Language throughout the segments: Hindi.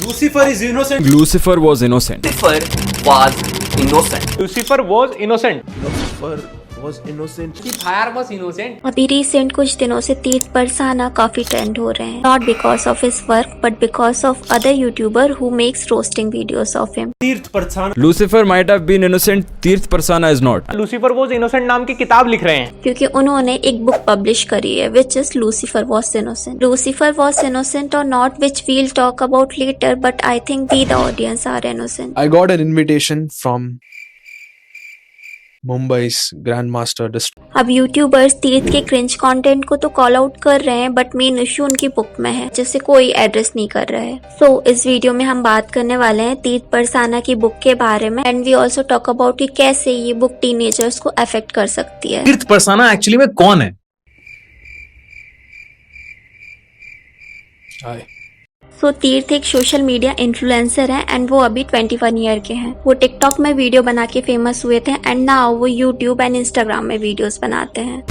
Lucifer is innocent. Lucifer was innocent. Lucifer was innocent. Lucifer was innocent. Lucifer was innocent. Fire was innocent. अभी रिसेंट कुछ दिनों से तीर्थ परसाना काफी ट्रेंड हो रहे हैं, not because of his work but because of other YouTuber who makes roasting videos of him. तीर्थ परसाना. Lucifer might have been innocent. Tirth Parsana is not. Lucifer was innocent नाम की किताब लिख रहे हैं क्योंकि उन्होंने एक बुक पब्लिश करी है which is Lucifer was innocent. Lucifer was innocent और not which will talk about later, but I think we the audience are innocent. I got an invitation from Mumbai's Grandmaster District. अब यूट्यूबर्स तीर्थ के क्रिंज कंटेंट को तो कॉल आउट कर रहे हैं, बट मेन इशू उनकी बुक में है जिसे कोई एड्रेस नहीं कर रहा है। सो इस वीडियो में हम बात करने वाले हैं तीर्थ परसाना की बुक के बारे में, and we also talk about कि कैसे ये बुक टीनेजर्स को अफेक्ट कर सकती है। तीर्थ परसाना एक्चुअली में कौन है? Hi. सो तीर्थ एक सोशल मीडिया इन्फ्लुएंसर है एंड वो अभी 21 ईयर के हैं। वो टिकटॉक में वीडियो बना के फेमस हुए थे एंड नाउ वो यूट्यूब एंड इंस्टाग्राम में वीडियोस बनाते हैं।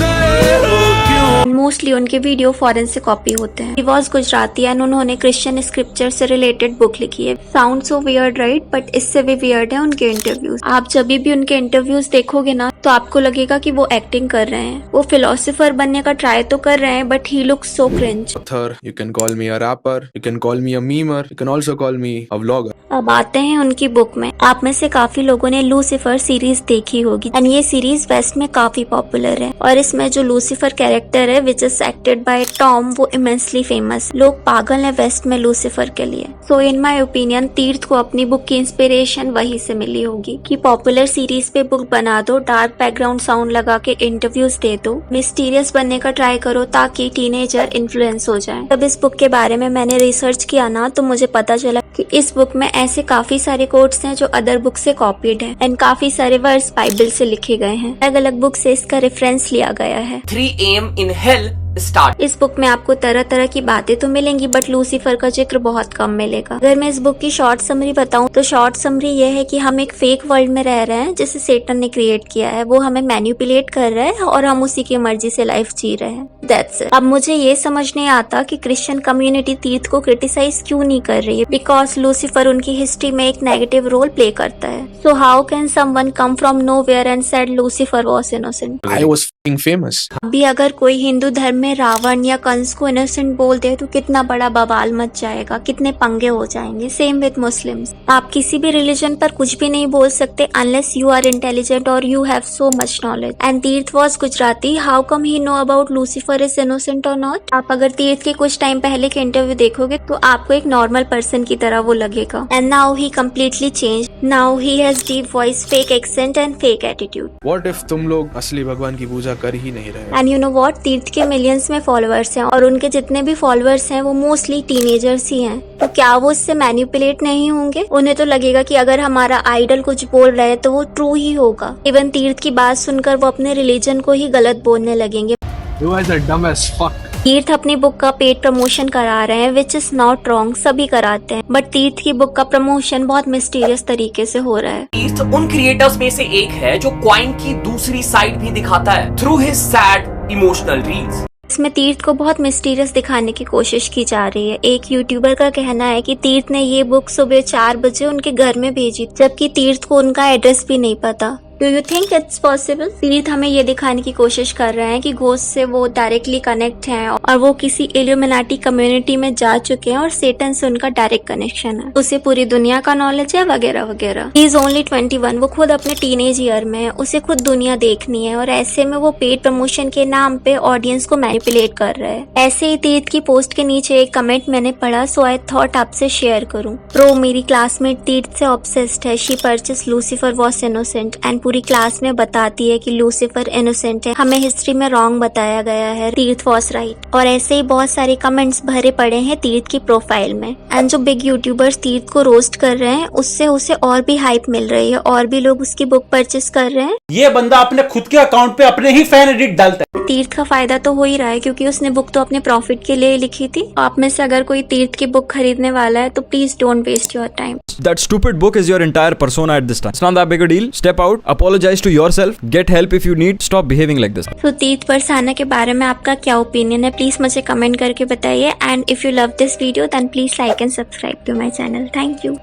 मोस्टली उनके वीडियो फॉरेन से कॉपी होते हैं। ही वॉज गुजराती एंड उन्होंने क्रिश्चियन स्क्रिप्चर से रिलेटेड बुक लिखी है। Sound so weird right, but इससे भी वियर्ड है उनके इंटरव्यूज। आप जब भी उनके इंटरव्यूज देखोगे ना तो आपको लगेगा कि वो एक्टिंग कर रहे हैं। वो फिलोसोफर बनने का ट्राई तो कर रहे हैं but he looks so cringe. Author, you can call me a rapper, you can call me a memer, you can also call me a vlogger. अब आते हैं उनकी बुक में। आप में से काफी लोगों ने लूसीफर सीरीज देखी होगी एंड ये सीरीज वेस्ट में काफी पॉपुलर है और इसमें जो लूसीफर कैरेक्टर है which is acted bye Tom वो इमेंसली फेमस। लोग पागल हैं वेस्ट में लूसीफर के लिए। सो इन माय ओपिनियन तीर्थ को अपनी बुक की इंस्पिरेशन वही से मिली होगी कि पॉपुलर सीरीज पे बुक बना दो, डार्क बैकग्राउंड साउंड लगा के इंटरव्यूज दे दो, मिस्टीरियस बनने का ट्राई करो ताकि टीनेजर इन्फ्लुएंस हो जाए। तब इस बुक के बारे में मैंने रिसर्च किया ना तो मुझे पता चला कि इस बुक में ऐसे काफी सारे कोट्स हैं जो अदर बुक से कॉपीड हैं एंड काफी सारे वर्ड्स बाइबल से लिखे गए हैं। अलग अलग बुक से इसका रेफरेंस लिया गया है। 3 AM in hell स्टार्ट। इस बुक में आपको तरह तरह की बातें तो मिलेंगी बट लूसीफर का जिक्र बहुत कम मिलेगा। अगर मैं इस बुक की शॉर्ट समरी बताऊं तो शॉर्ट समरी ये है कि हम एक फेक वर्ल्ड में रह रहे हैं जिसे सेटन ने क्रिएट किया है। वो हमें मैनिपुलेट कर रहा है और हम उसी की मर्जी से लाइफ जी रहे हैं। That's it. अब मुझे ये समझ नहीं आता कि क्रिश्चियन कम्युनिटी तीर्थ को क्रिटिसाइज क्यों नहीं कर रही है, बिकॉज लूसीफर उनकी हिस्ट्री में एक नेगेटिव रोल प्ले करता है। So how can someone come from nowhere and said Lucifer was innocent? I was f***ing famous. अभी अगर कोई हिंदू धर्म में रावण या कंस को इनोसेंट बोल दे तो कितना बड़ा बवाल मच जाएगा, कितने पंगे हो जाएंगे। Same with Muslims. आप किसी भी रिलीजन पर कुछ भी नहीं बोल सकते अनलेस यू आर इंटेलिजेंट और you have so much knowledge. And Tirth was Gujarati, how come he know about Lucifer is innocent और नॉट? आप अगर तीर्थ के कुछ टाइम पहले के इंटरव्यू देखोगे तो आपको एक नॉर्मल पर्सन की तरह वो लगेगा। And now he completely change. Now he has deep voice, fake accent and fake attitude. What if तुम लोग असली भगवान की पूजा कर ही नहीं रहे? एंड यू नो व्हाट, तीर्थ के मिलियंस में फॉलोअर्स हैं और उनके जितने भी फॉलोअर्स हैं वो मोस्टली टीनेजर्स ही हैं। तो क्या वो उससे मैनिपुलेट नहीं होंगे? उन्हें तो लगेगा कि अगर हमारा आइडल कुछ बोल रहा है तो वो ट्रू ही होगा। इवन तीर्थ की बात सुनकर वो अपने रिलीजन को ही गलत बोलने लगेंगे। You guys are dumb as fuck. तीर्थ अपनी बुक का पेड प्रमोशन करा रहे हैं विच इज नॉट रॉन्ग, सभी कराते हैं, बट तीर्थ की बुक का प्रमोशन बहुत मिस्टीरियस तरीके से हो रहा है। तीर्थ उन क्रिएटर्स में से एक है जो क्वाइन की दूसरी साइड भी दिखाता है through his sad emotional reels. इसमें तीर्थ को बहुत मिस्टीरियस दिखाने की कोशिश की जा रही है। एक यूट्यूबर का कहना है कि तीर्थ ने ये बुक सुबह 4 बजे उनके घर में भेजी, जबकि तीर्थ को उनका एड्रेस भी नहीं पता। Do you think it's possible? तीर्थ हमें ये दिखाने की कोशिश कर रहे हैं कि घोस्ट से वो डायरेक्टली कनेक्ट हैं और वो किसी इल्यूमिनाटी कम्युनिटी में जा चुके हैं और सेटन से उनका डायरेक्ट कनेक्शन है। उसे पूरी दुनिया का नॉलेज है वगैरह वगैरह। He is only 21। वो खुद अपने टीनेज ईयर में है, उसे खुद दुनिया देखनी है और ऐसे में वो पेड प्रमोशन के नाम पे ऑडियंस को मैनिपुलेट कर रहा है। ऐसे ही तीर्थ की पोस्ट के नीचे एक कमेंट मैंने पढ़ा, सो आई थॉट आपसे शेयर करूँ। प्रो मेरी क्लासमेट तीर्थ से ऑब्सेस्ड है। She purchase Lucifer was innocent and पूरी क्लास में बताती है कि लूसीफर इनोसेंट है। हमें हिस्ट्री में रॉन्ग बताया गया है, तीर्थ वॉज राइट। और ऐसे ही बहुत सारे कमेंट्स भरे पड़े हैं तीर्थ की प्रोफाइल में। एंड जो बिग यूट्यूबर्स तीर्थ को रोस्ट कर रहे हैं उससे उसे और भी हाइप मिल रही है और भी लोग उसकी बुक परचेस कर रहे हैं। ये बंदा अपने खुद के अकाउंट पे अपने ही फैन एडिट डालता है। तीर्थ का फायदा तो हो ही रहा है क्योंकि उसने बुक तो अपने प्रॉफिट के लिए ही लिखी थी। आप में से अगर कोई तीर्थ की बुक खरीदने वाला है तो please don't waste your time. That stupid book is your entire persona at this time. It's not that big a deal. Step out, apologize to yourself, get help if you need. Stop behaving like this. तो तीर्थ परसाना के बारे में आपका क्या ओपिनियन है, प्लीज मुझे कमेंट करके बताइए। And if you love this video then please like and subscribe to my channel. Thank you.